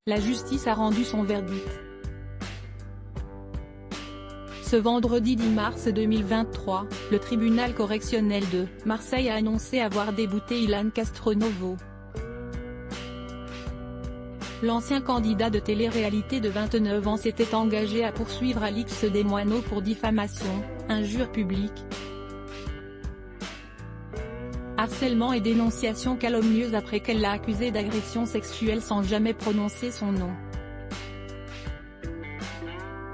La justice a rendu son verdict. Ce vendredi 10 mars 2023, le tribunal correctionnel de Marseille a annoncé avoir débouté Ilan Castronovo. L'ancien candidat de télé-réalité de 29 ans s'était engagé à poursuivre Alix Desmoineaux pour diffamation, injure publique, harcèlement et dénonciation calomnieuse après qu'elle l'a accusé d'agression sexuelle sans jamais prononcer son nom.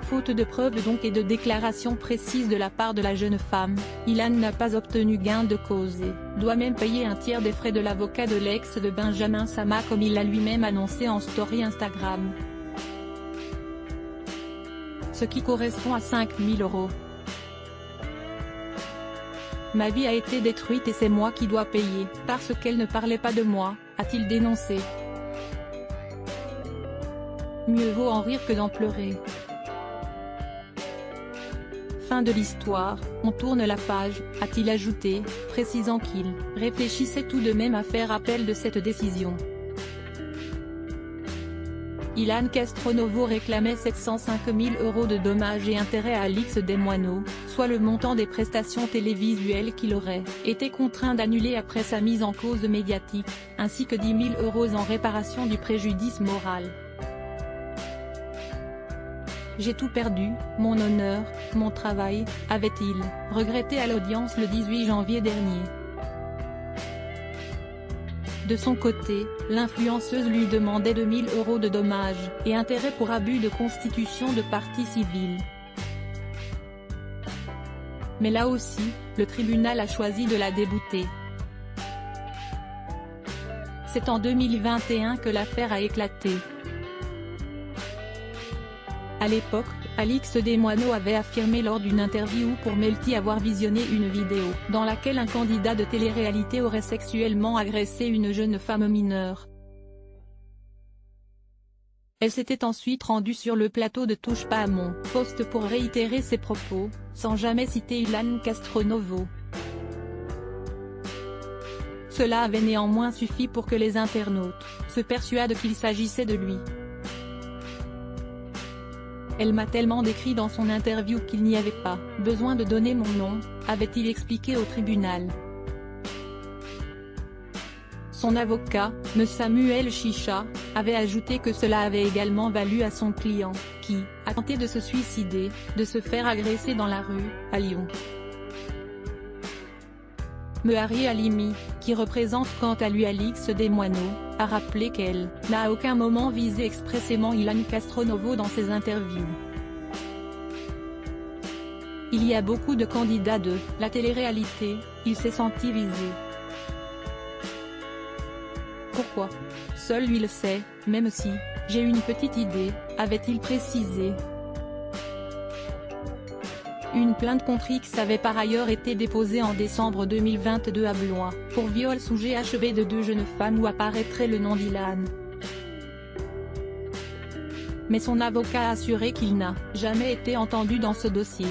Faute de preuves donc et de déclarations précises de la part de la jeune femme, Ilan n'a pas obtenu gain de cause et doit même payer un tiers des frais de l'avocat de l'ex de Benjamin Sama comme il l'a lui-même annoncé en story Instagram. Ce qui correspond à 5 000 €. Ma vie a été détruite et c'est moi qui dois payer, parce qu'elle ne parlait pas de moi, a-t-il dénoncé. Mieux vaut en rire que d'en pleurer. Fin de l'histoire, on tourne la page, a-t-il ajouté, précisant qu'il réfléchissait tout de même à faire appel de cette décision. Ilan Castronovo réclamait 705 000 € de dommages et intérêts à Alix Desmoineaux, soit le montant des prestations télévisuelles qu'il aurait été contraint d'annuler après sa mise en cause médiatique, ainsi que 10 000 € en réparation du préjudice moral. J'ai tout perdu, mon honneur, mon travail, avait-il regretté à l'audience le 18 janvier dernier. De son côté, l'influenceuse lui demandait 2 000 € de dommages et intérêts pour abus de constitution de partie civile. Mais là aussi, le tribunal a choisi de la débouter. C'est en 2021 que l'affaire a éclaté. À l'époque, Alix Desmoineaux avait affirmé lors d'une interview pour Melty avoir visionné une vidéo dans laquelle un candidat de télé-réalité aurait sexuellement agressé une jeune femme mineure. Elle s'était ensuite rendue sur le plateau de Touche pas à mon poste pour réitérer ses propos, sans jamais citer Ilan Castronovo. Cela avait néanmoins suffi pour que les internautes se persuadent qu'il s'agissait de lui. Elle m'a tellement décrit dans son interview qu'il n'y avait pas besoin de donner mon nom, avait-il expliqué au tribunal. Son avocat, M. Samuel Chicha, avait ajouté que cela avait également valu à son client, qui a tenté de se suicider, de se faire agresser dans la rue, à Lyon. Mehari Halimi, qui représente quant à lui Alix Desmoineaux, a rappelé qu'elle n'a à aucun moment visé expressément Ilan Castronovo dans ses interviews. Il y a beaucoup de candidats de la télé-réalité, il s'est senti visé. Pourquoi? Seul lui le sait, même si j'ai une petite idée, avait-il précisé. Une plainte contre X avait par ailleurs été déposée en décembre 2022 à Blois, pour viol sous GHB de 2 jeunes femmes où apparaîtrait le nom d'Ilan. Mais son avocat a assuré qu'il n'a jamais été entendu dans ce dossier.